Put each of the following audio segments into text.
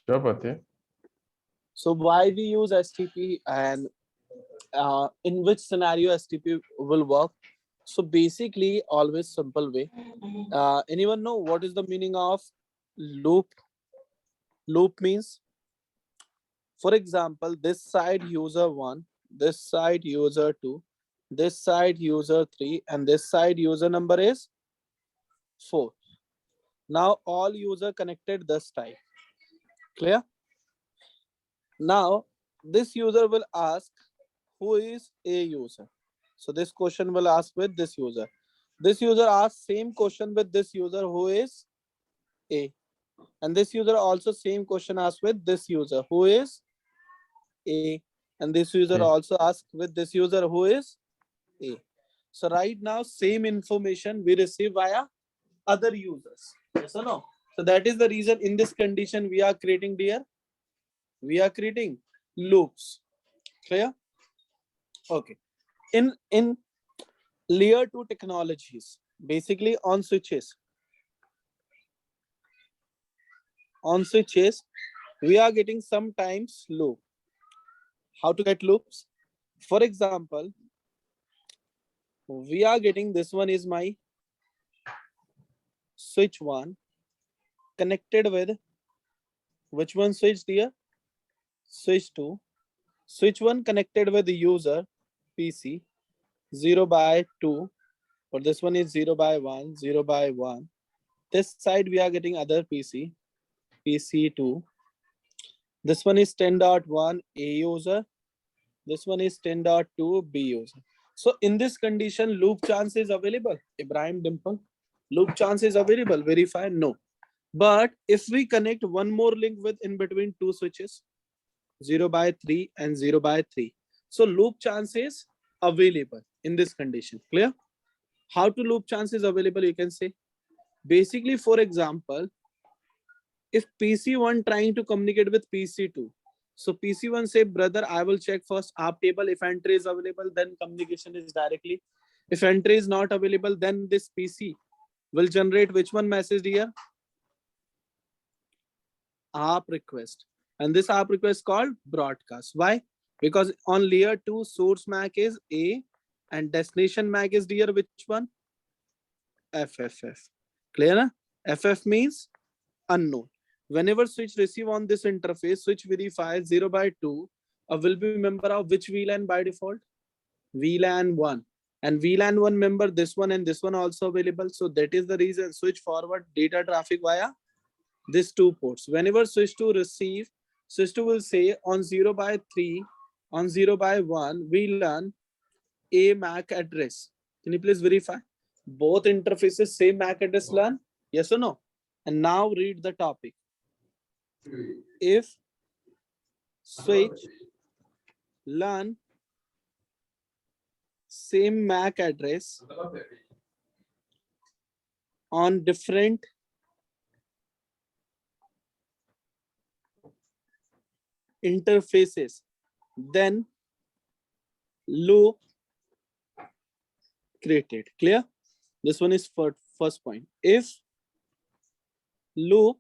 Sure, Pati. So why we use STP and in which scenario STP will work? So basically, always simple way. Anyone know what is the meaning of loop? Loop means, for example, this side user 1, this side user 2, this side user 3, and this side user number is 4. Now all user connected this type. Clear? Now this user will ask who is a user. So this question will ask with this user. This user asks same question with this user who is A. And this user also same question asks with this user who is A. And this user Okay. also asks with this user who is A. So right now same information we receive via other users. Yes or no? So that is the reason in this condition we are creating dear. We are creating loops. Clear? Okay. In layer 2 technologies, basically on switches, we are getting sometimes loop. How to get loops? For example, we are getting this one is my switch 1 connected with which one switch dear? Switch 2. Switch 1 connected with the user PC 0 by 2, or this one is 0 by 1, 0 by 1. This side we are getting other PC, PC2. This one is 10.1 A user. This one is 10.2 B user. So in this condition, loop chance is available. Ibrahim Dimple, loop chance is available. Verify? No. But if we connect one more link with in between two switches, 0 by 3 and 0 by 3. So loop chance is available in this condition. Clear? How to loop chance is available, you can say. Basically, for example, if PC1 trying to communicate with PC2, so PC1 say, brother, I will check first app table. If entry is available, then communication is directly. If entry is not available, then this PC will generate which one message here? App request. And this app request called broadcast. Why? Because on layer 2, source MAC is A and destination MAC is dear which one? FFF. Clear? Na? FF means unknown. Whenever switch receive on this interface, switch verifies 0 by 2 will be member of which VLAN by default? VLAN 1. And VLAN 1 member, this one and this one also available. So that is the reason switch forward data traffic via these two ports. Whenever switch 2 receive, switch 2 will say on 0 by 3, on 0 by 1, VLAN A MAC address. Can you please verify? Both interfaces same MAC address learn? Yes or no? And now read the topic. If switch learn same MAC address on different interfaces, then loop created. Clear? This one is for first point. If loop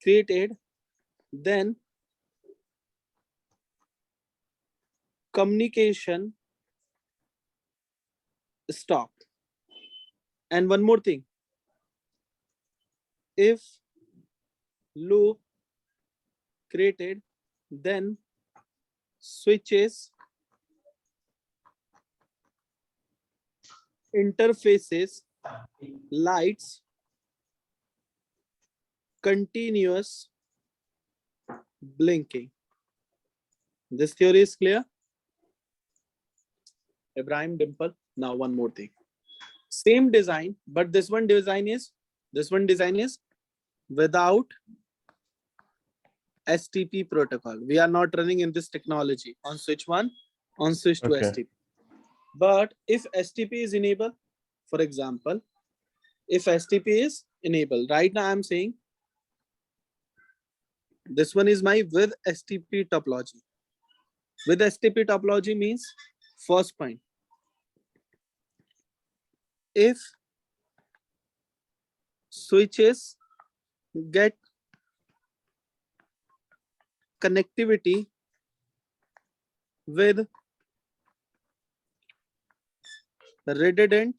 created, then communication stop. And one more thing. If loop created, then switches interfaces lights continuous blinking. This theory is clear? Ibrahim Dimple. Now one more thing. Same design, but this one design is without STP protocol. We are not running in this technology on switch 1, on switch 2 Okay. STP. But if STP is enabled, for example, if STP is enabled, right now I'm saying this one is my with STP topology. With STP topology means first point. If switches get connectivity with redundant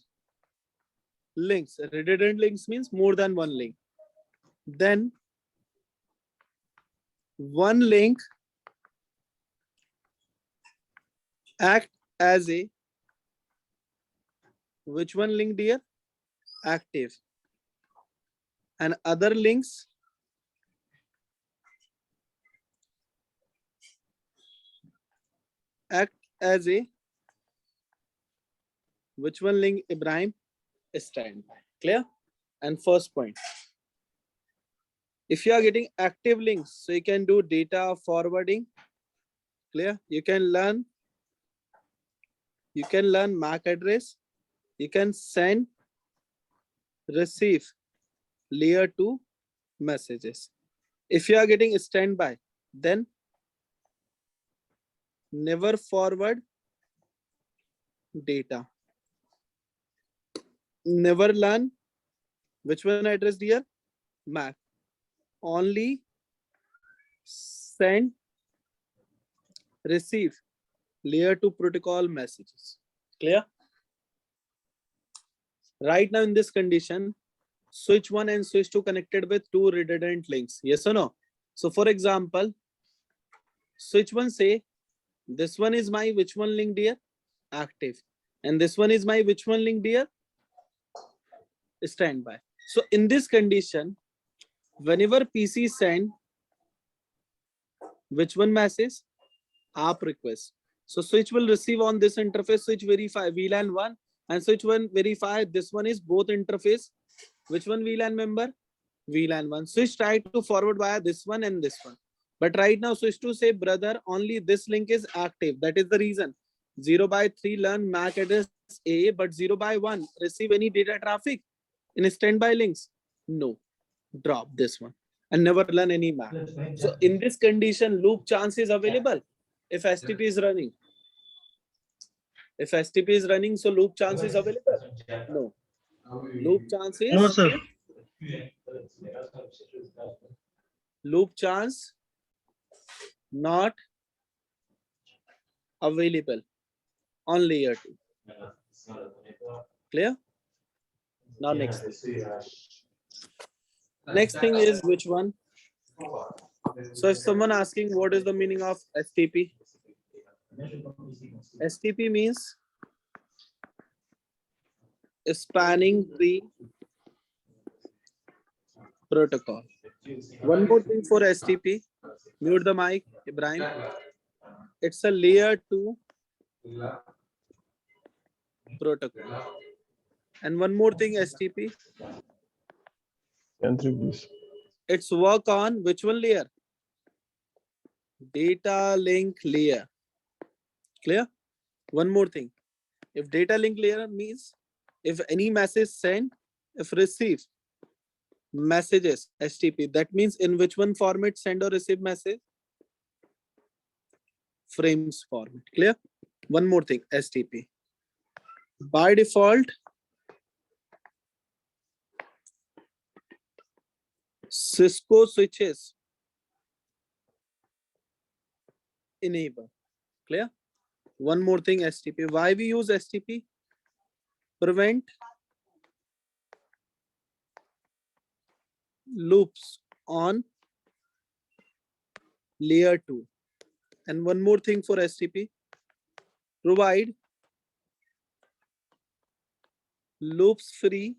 links. Redundant links means more than one link. Then one link act as a, which one link dear? Active. And other links act as a, which one link Ibrahim? Standby. Clear? And first point, if you are getting active links, so you can do data forwarding. Clear? You can learn MAC address. You can send, receive layer 2 messages. If you are getting standby, then never forward data. Never learn, which one address dear? MAC. Only send, receive layer 2 protocol messages. Clear? Right now in this condition, switch 1 and switch 2 connected with 2 redundant links. Yes or no? So for example, switch 1 say, this one is my which one link dear? Active. And this one is my which one link dear? Standby. So in this condition, whenever PC send which one message? ARP request. So switch will receive on this interface, switch verify VLAN 1 and switch 1 verify this one is both interface. Which one VLAN member? VLAN 1. Switch try to forward via this one and this one. But right now switch to say, brother, only this link is active. That is the reason. 0/3 learn MAC address A, but 0/1 receive any data traffic in standby links. No, drop this one and never learn any MAC. So in this condition, loop chance is available if STP is running. If STP is running, so loop chance is available. No, loop chance is No, sir. Loop chance not available on layer 2. Clear? Now next thing. Next thing is which one? So if someone asking what is the meaning of STP? STP means spanning tree protocol. One more thing for STP. Mute the mic, Ibrahim. It's a layer 2 protocol. And one more thing, STP. It's work on which one layer? Data link layer. Clear? One more thing. If data link layer means if any message sent, if receive messages, STP, that means in which one format send or receive message? Frames format. Clear? One more thing, STP. By default, Cisco switches enable. Clear? One more thing, STP. Why we use STP? Prevent loops on layer 2. And one more thing for STP. Provide loops free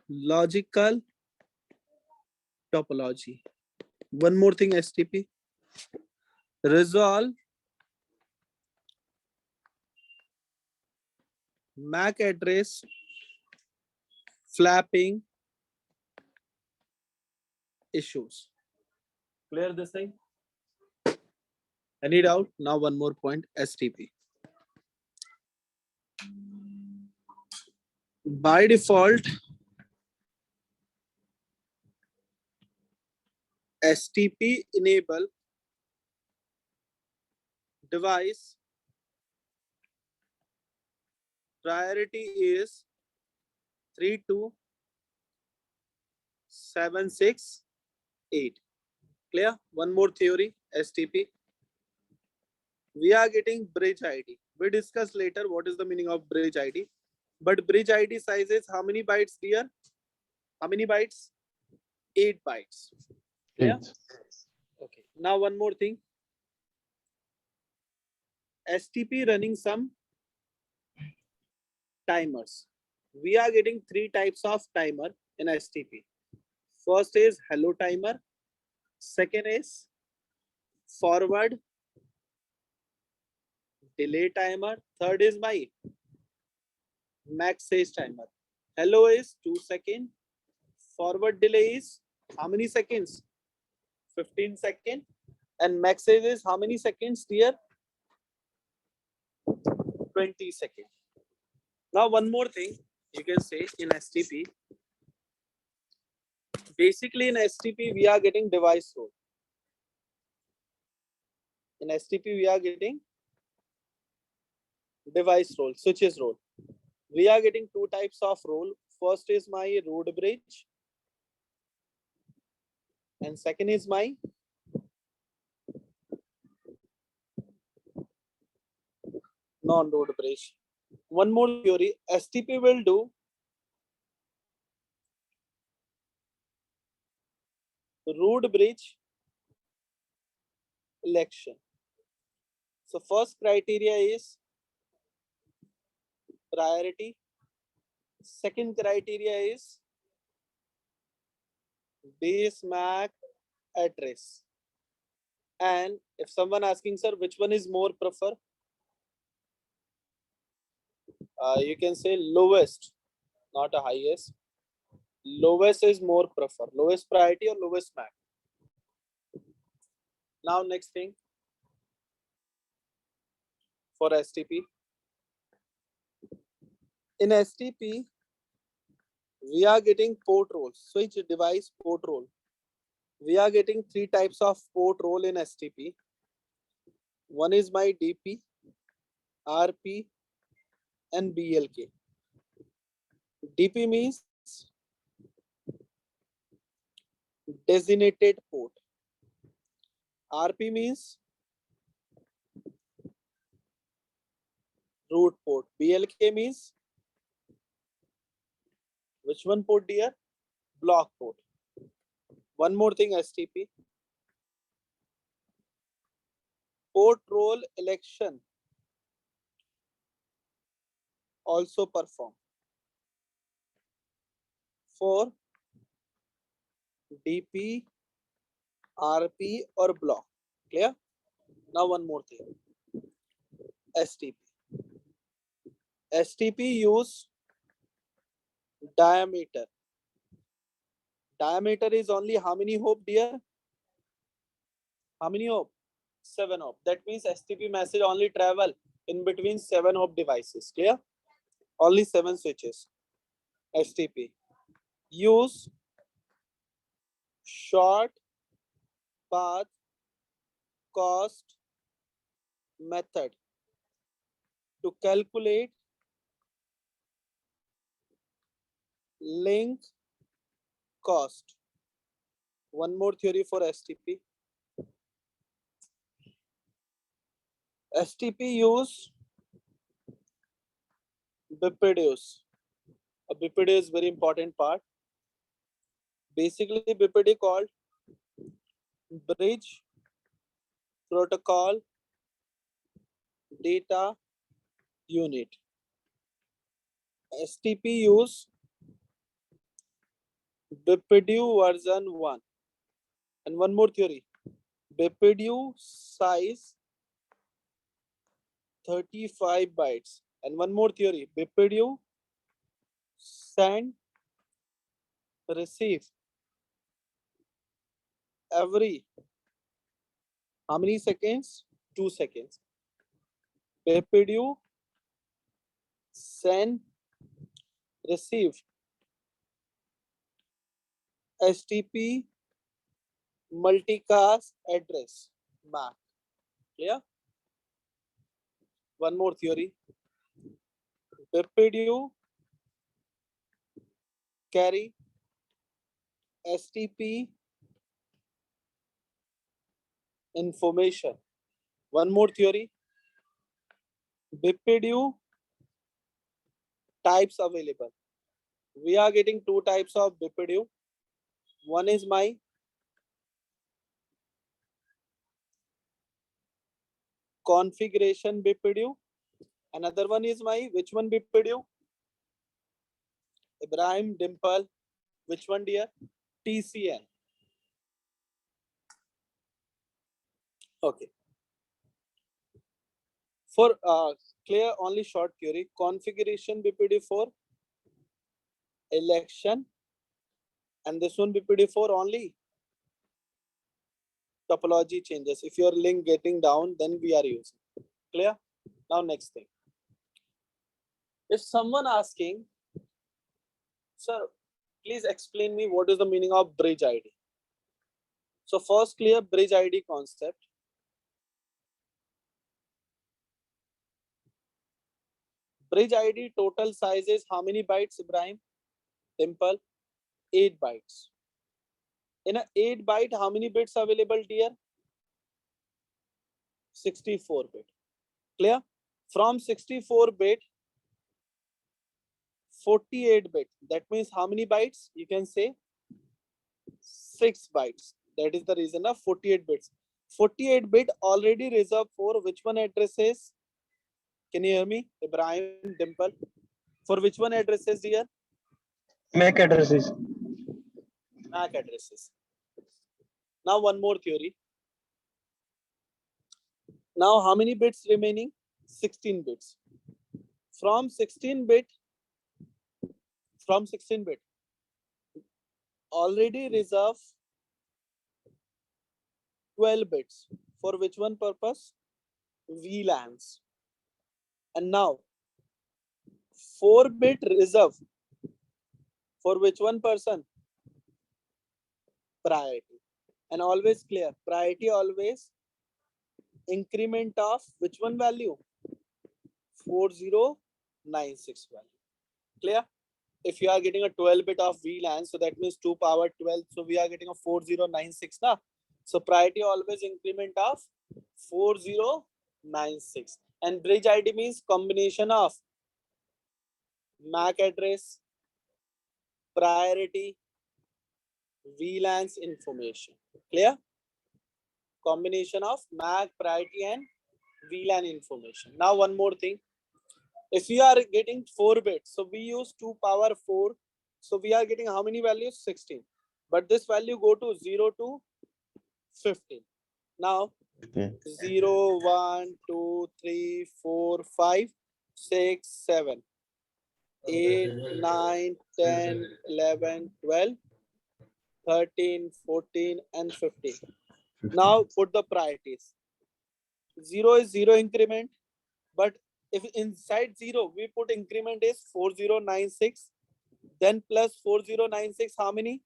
logical topology. One more thing, STP. Resolve MAC address flapping issues. Clear this thing? Any doubt? Now one more point, STP. By default, STP enable device priority is 3276 8. Clear? One more theory, STP. We are getting bridge ID. We discuss later what is the meaning of bridge ID. But bridge ID size is how many bytes, dear? How many bytes? 8 bytes. Clear? 8. Okay. Now one more thing. STP running some timers. We are getting 3 types of timer in STP. First is hello timer. Second is forward delay timer. Third is my max stage timer. Hello is 2 seconds. Forward delay is how many seconds? 15 seconds. And max stage is how many seconds, dear? 20 seconds. Now one more thing you can say in STP. Basically in STP we are getting device role. In STP we are getting device role, switches role. We are getting 2 types of role. First is my root bridge and second is my non-root bridge. One more theory, STP will do root bridge election. So first criteria is priority. Second criteria is base MAC address. And if someone asking, sir, which one is more prefer? You can say lowest, not a highest. Lowest is more prefer. Lowest priority or lowest MAC. Now next thing for STP. In STP, we are getting port role, switch device port role. We are getting 3 types of port role in STP. One is my DP, RP, and BLK. DP means designated port. RP means root port. BLK means which one port, dear? Block port. One more thing, STP. Port role election also perform for DP, RP or block. Clear? Now one more thing. STP. STP use diameter. Diameter is only how many hop, dear? How many hop? 7 hop. That means STP message only travel in between 7 hop devices. Clear? Only 7 switches. STP. Use short path cost method to calculate link cost. One more theory for STP. STP use BPDUs. A BPD is very important part. Basically, BPD called Bridge Protocol Data Unit. STP use BPDU version 1. And one more theory. BPDU size 35 bytes. And one more theory. BPDU send receive every how many seconds? 2 seconds. BPDU send receive STP multicast address MAC. Clear? One more theory. BPDU carry STP information. One more theory. BPDU types available. We are getting two types of BPDU. One is my configuration BPDU. Another one is my, which one BPDU? Ibrahim, Dimple, which one dear? TCN. Okay. For clear only short query, configuration BPD for election, and this one BPD for only topology changes. If your link getting down, then we are using. Clear? Now next thing. If someone asking, sir, please explain me what is the meaning of bridge ID. So first clear bridge ID concept. Bridge ID total size is how many bytes, Ibrahim? Simple, 8 bytes. In a 8 byte, how many bits available, dear? 64 bit. Clear? From 64 bit, 48 bit. That means how many bytes? You can say 6 bytes. That is the reason of 48 bits. 48 bit already reserved for which one addresses? Can you hear me? Ibrahim, Dimple. For which one addresses, dear? MAC addresses. MAC addresses. Now one more theory. Now how many bits remaining? 16 bits. From 16 bit, already reserve 12 bits. For which one purpose? VLANs. And now 4 bit reserve. For which one person? Priority. And always clear. Priority always increment of which one value? 4096 value. Clear? If you are getting a 12 bit of VLAN, so that means 2 power 12. So we are getting a 4096 now. So priority always increment of 4096. And bridge ID means combination of MAC address, priority, VLANs information. Clear? Combination of MAC, priority and VLAN information. Now one more thing. If we are getting 4 bits, so we use 2 power 4. So we are getting how many values? 16. But this value go to 0 to 15. Now 0, 1, 2, 3, 4, 5, 6, 7, 8, 9, 10, 11, 12, 13, 14, and 15. Now put the priorities. 0 is 0 increment, but if inside 0 we put increment is 4096, then plus 4096 how many?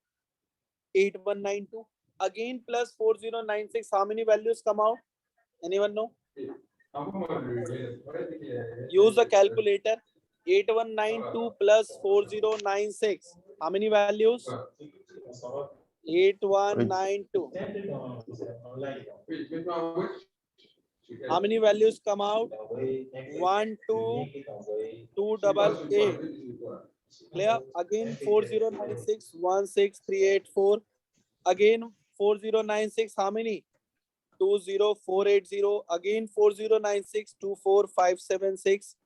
8192. Again plus 4096 how many values come out? Anyone know? Use the calculator. 8192 plus 4096 how many values? 8192. How many values come out? 12288. Clear? Again 4096 16384. Again 4096 how many? 20480. Again 4096 24576.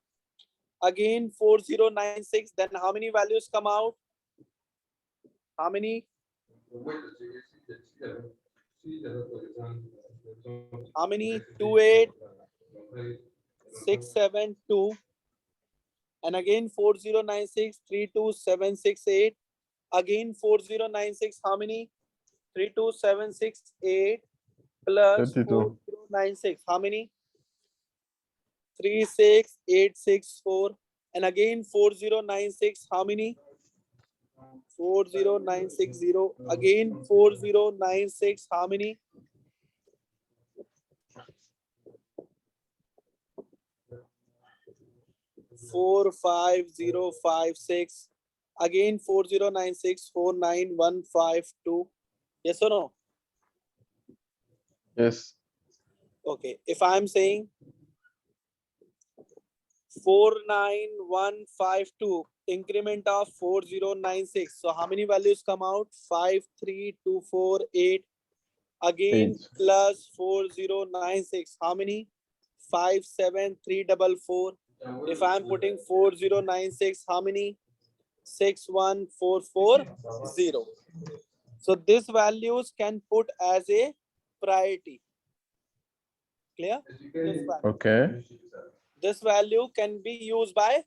Again 4096. Then how many values come out? How many? How many? 28672. And again 4096 32768. Again 4096 how many? 32768 plus 4096 how many? 36864. And again 4096 how many? 40960. Again 4096 how many? 45056. Again 4096 49152. Yes or no? Yes. Okay, if I'm saying 49152, increment of 4096. So how many values come out? 53248. Again Eight. plus 4096. How many? 57344. If I'm putting 4096, how many? 61440. So these values can put as a priority. Clear? Okay. This value can be used by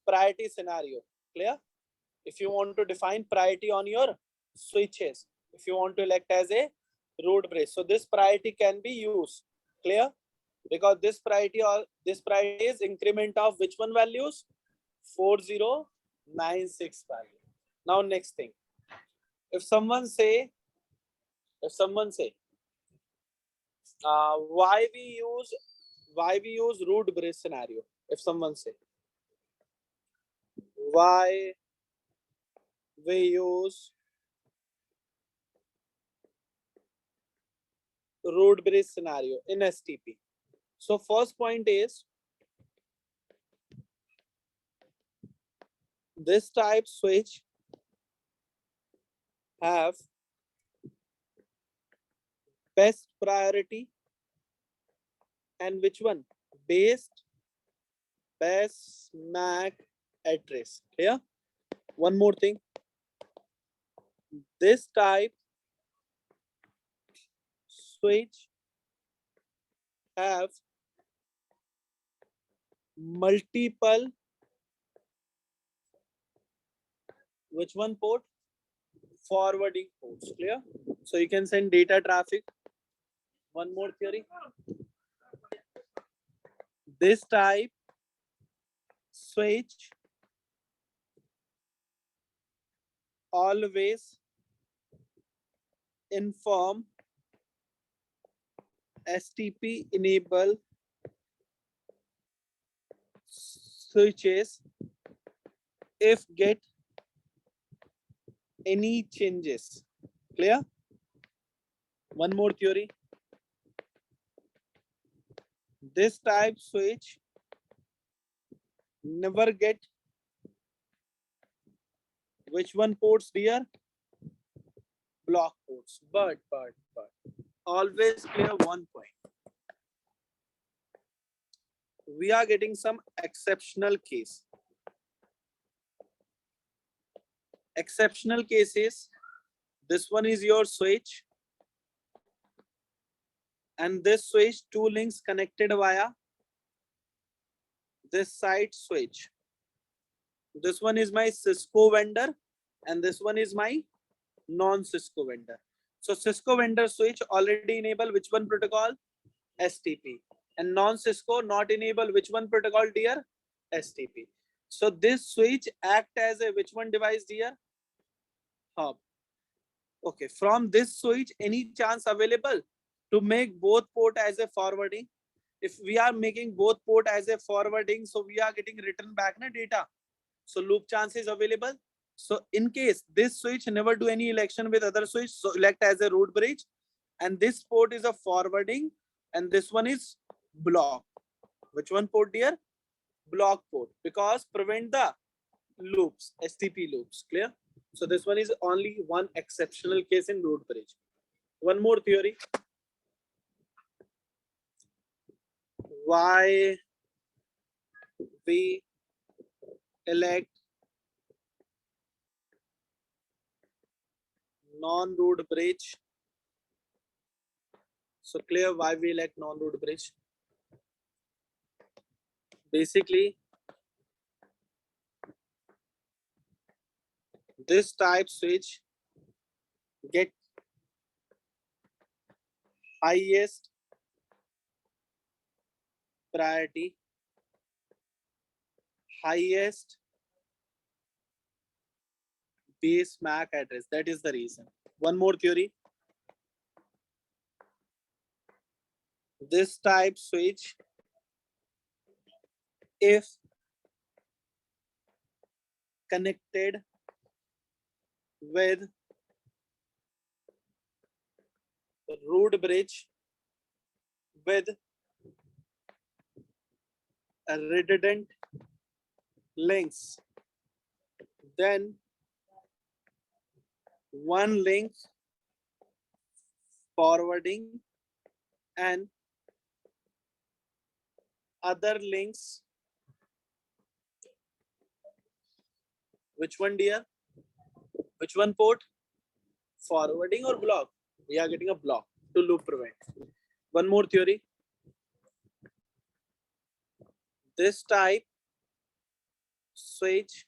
priority scenario. Clear? If you want to define priority on your switches, if you want to elect as a root bridge, so this priority can be used. Clear? Because this priority is increment of which one values? 4096 value. Now next thing, if someone say why we use root bridge scenario, if someone say why we use root bridge scenario in STP. So first point is this type switch have best priority and which one? Best MAC address. Clear? One more thing. This type switch have multiple which one port? Forwarding ports. Clear? So you can send data traffic. One more theory. This type switch always inform STP enable switches if get any changes. Clear? One more theory. This type switch never get which one ports dear? Block ports. But always clear one point. We are getting some exceptional case. Exceptional cases. This one is your switch. And this switch, two links connected via this side switch. This one is my Cisco vendor and this one is my non-Cisco vendor. So Cisco vendor switch already enable which one protocol? STP. And non-Cisco not enable which one protocol dear? STP. So this switch act as a which one device dear? Hub. Okay, from this switch any chance available to make both port as a forwarding? If we are making both port as a forwarding, so we are getting written back na data. So loop chance is available. So in case this switch never do any election with other switch, so elect as a root bridge, and this port is a forwarding, and this one is block. Which one port dear? Block port, because prevent the loops, STP loops. Clear? So this one is only one exceptional case in root bridge. One more theory. Why we elect non-root bridge? So clear why we elect non-root bridge? Basically, this type switch get highest priority, highest base MAC address. That is the reason. One more theory. This type switch, if connected with root bridge, with a redundant links, then one link forwarding and other links. Which one, dear? Which one port? Forwarding or block? We are getting a block to loop prevent. One more theory. This type switch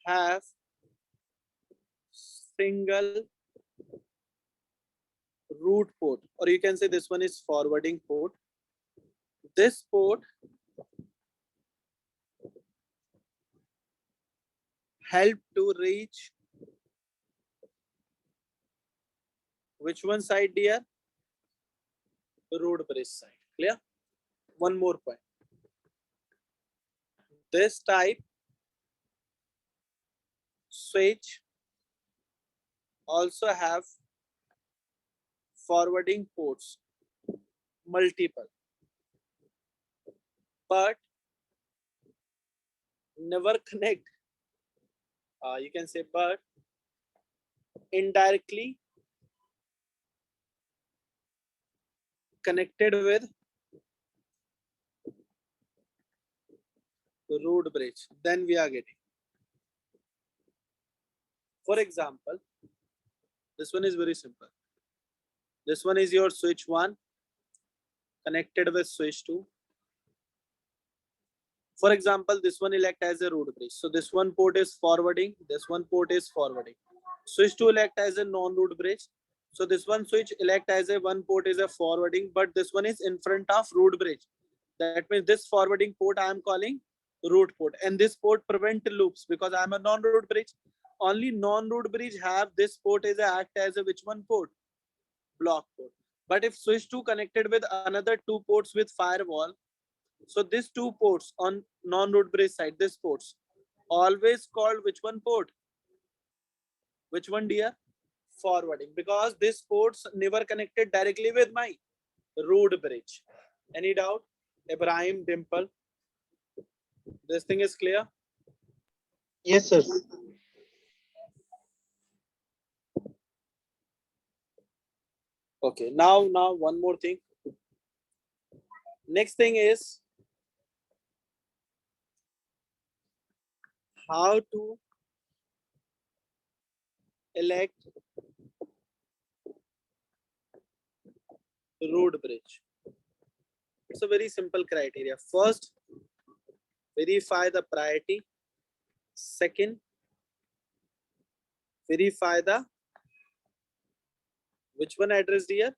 have single root port, or you can say this one is forwarding port. This port help to reach which one side, dear? Root bridge side. Clear? One more point. This type switch also have forwarding ports, multiple, but never connect. You can say, but indirectly connected with root bridge. Then we are getting. For example, this one is very simple. This one is your switch 1 connected with switch 2. For example, this one will act as a root bridge. So this one port is forwarding, this one port is forwarding. Switch 2 will act as a non-root bridge. So this one switch will act as a one port is a forwarding, but this one is in front of root bridge. That means this forwarding port I am calling root port, and this port prevent loops because I am a non-root bridge. Only non-root bridge have this port is a act as a which one port? Block port. But if switch 2 connected with another 2 ports with firewall, so these 2 ports on non-root bridge side, this ports always called which one port? Which one, dear? Forwarding, because this ports never connected directly with my root bridge. Any doubt? Ibrahim, Dimple, this thing is clear? Yes, sir. Okay, now one more thing. Next thing is how to elect root bridge. It's a very simple criteria. First, verify the priority. Second, verify the which one address, dear?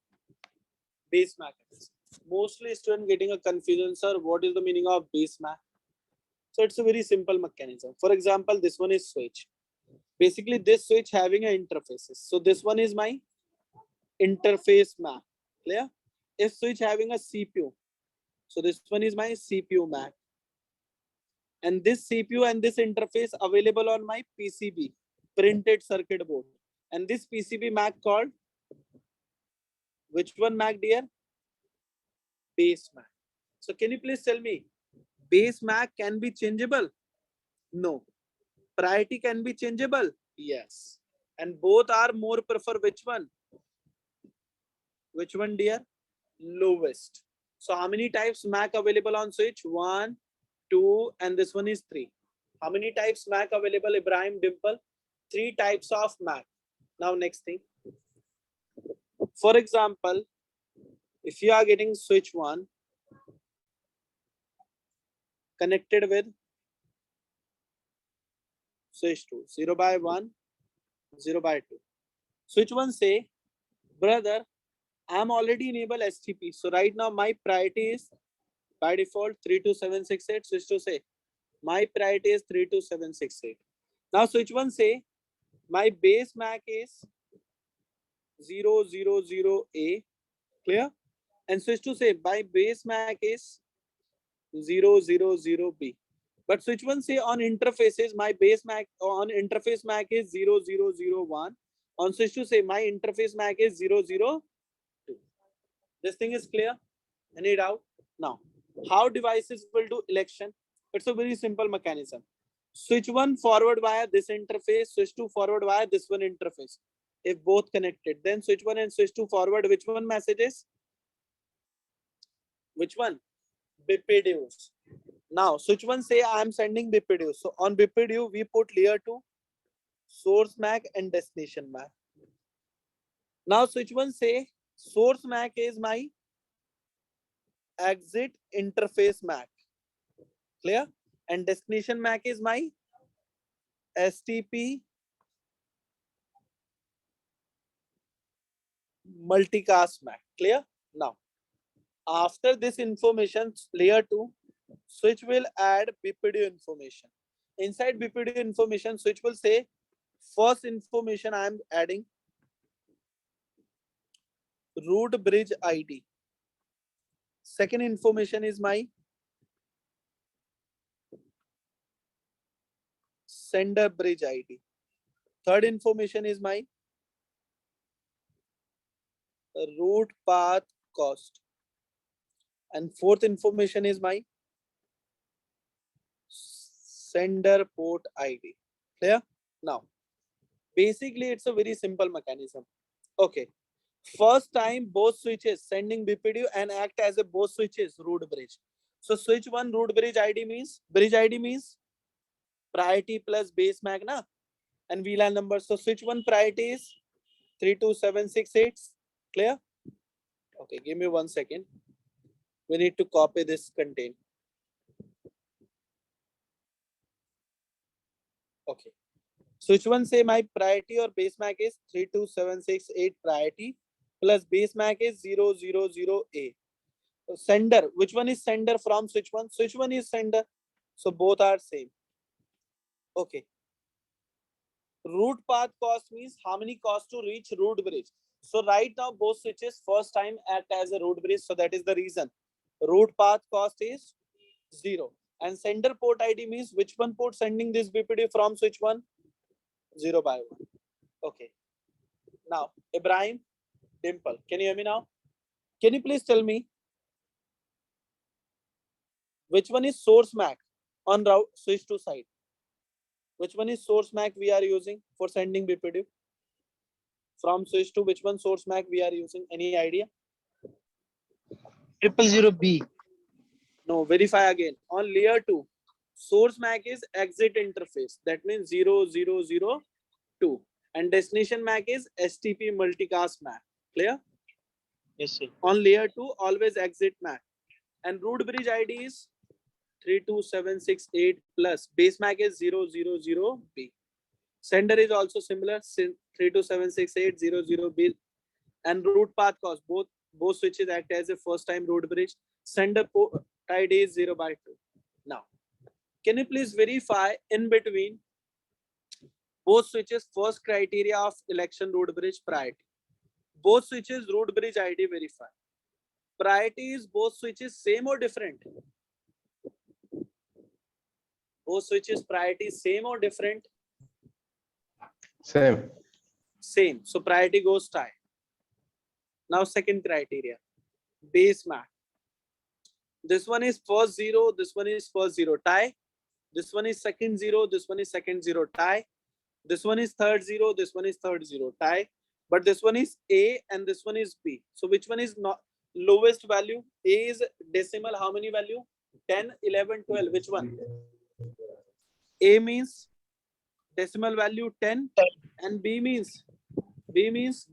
Base MAC address. Mostly student getting a confusion, sir. What is the meaning of base MAC? So it's a very simple mechanism. For example, this one is switch. Basically, this switch having a interfaces. So this one is my interface MAC. Clear? If switch having a CPU, so this one is my CPU MAC. And this CPU and this interface available on my PCB, printed circuit board. And this PCB MAC called which one MAC, dear? Base MAC. So can you please tell me, base MAC can be changeable? No. Priority can be changeable? Yes. And both are more prefer which one? Which one, dear? Lowest. So how many types MAC available on switch? 1, 2, and this one is 3. How many types MAC available, Ibrahim, Dimple? 3 types of MAC. Now next thing. For example, if you are getting switch 1 connected with switch 2, 0 by 1, 0 by 2. Switch 1 say, brother, I'm already enable STP. So right now my priority is by default 32768. Switch 2 say, my priority is 32768. Now switch 1 say, my base MAC is 000A. Clear? And switch 2 say, my base MAC is 000B. But switch 1 say on interfaces, my base MAC on interface MAC is 0001. On switch 2 say, my interface MAC is 002. This thing is clear? Any doubt? Now, how devices will do election? It's a very simple mechanism. Switch 1 forward via this interface, switch 2 forward via this one interface. If both connected, then switch 1 and switch 2 forward which one messages? Which one? BPDUs. Now, switch 1 say I am sending BPDU. So on BPDU, we put layer 2, source MAC and destination MAC. Now, switch 1 say source MAC is my exit interface MAC. Clear? And destination MAC is my STP multicast MAC. Clear? Now, after this information, layer 2, switch will add BPDU information. Inside BPDU information, switch will say, first information I am adding root bridge ID. Second information is my sender bridge ID. Third information is my root path cost. And fourth information is my sender port ID. Clear? Now, basically it's a very simple mechanism. Okay. First time both switches sending BPDU and act as a both switches root bridge. So switch 1 root bridge ID means priority plus base MAC na, and VLAN number. So switch 1 priority is 32768. Clear? Okay, give me 1 second. We need to copy this content. Okay. Switch 1 say my priority or base MAC is 32768 priority plus base MAC is 000A. So sender, which one is sender from switch 1? Switch 1 is sender. So both are same. Okay. Root path cost means how many cost to reach root bridge. So right now both switches first time act as a root bridge. So that is the reason. Root path cost is 0. And sender port ID means which one port sending this BPD from switch 1? 0 by 1. Okay. Now, Ibrahim, Dimple, can you hear me now? Can you please tell me which one is source MAC on route switch 2 side? Which one is source MAC we are using for sending BPD? From switch 2, which one source MAC we are using? Any idea? 000B. No, verify again. On layer 2, source MAC is exit interface. That means 0002. And destination MAC is STP multicast MAC. Clear? Yes, sir. On layer 2, always exit MAC. And root bridge ID is 32768 plus base MAC is 000B. Sender is also similar, 3276800B. And root path cost, both switches act as a first time root bridge. Sender port ID is 0 by 2. Now, can you please verify in between both switches first criteria of election root bridge priority? Both switches root bridge ID verify. Priority is both switches same or different? Both switches priority same or different? Same. Same. So priority goes tie. Now second criteria, base MAC. This one is first 0, this one is first 0, tie. This one is second 0, this one is second 0, tie. This one is third 0, this one is third 0, tie. But this one is A and this one is B. So which one is not lowest value? A is decimal, how many value? 10, 11, 12. Which one? A means decimal value 10 and B means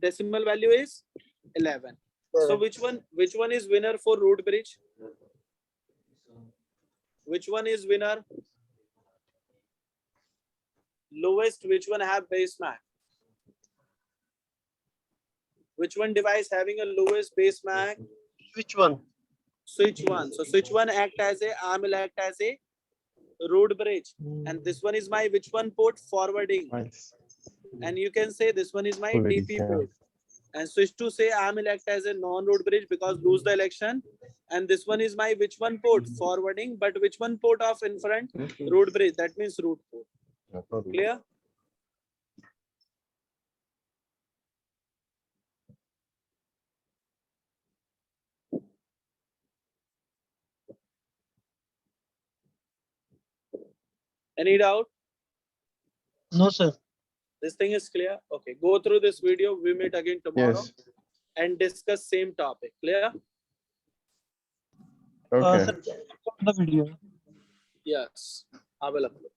decimal value is 11. So which one is winner for root bridge? Which one is winner? Lowest, which one have base MAC? Which one device having a lowest base MAC? Which one? Switch 1. So switch 1 act as a arm will act as a root bridge. And this one is my which one port? Forwarding. Nice. And you can say this one is my Already TP can. port. And switch to say I will act as a non-root bridge because lose the election. And this one is my which one port? Forwarding. But which one port of in front? Root bridge. That means root port. No problem. Clear? Any doubt? No, sir. This thing is clear? Okay, go through this video. We meet again tomorrow Yes. and discuss same topic. Clear? Okay. Sir, the video. Yes. I will upload.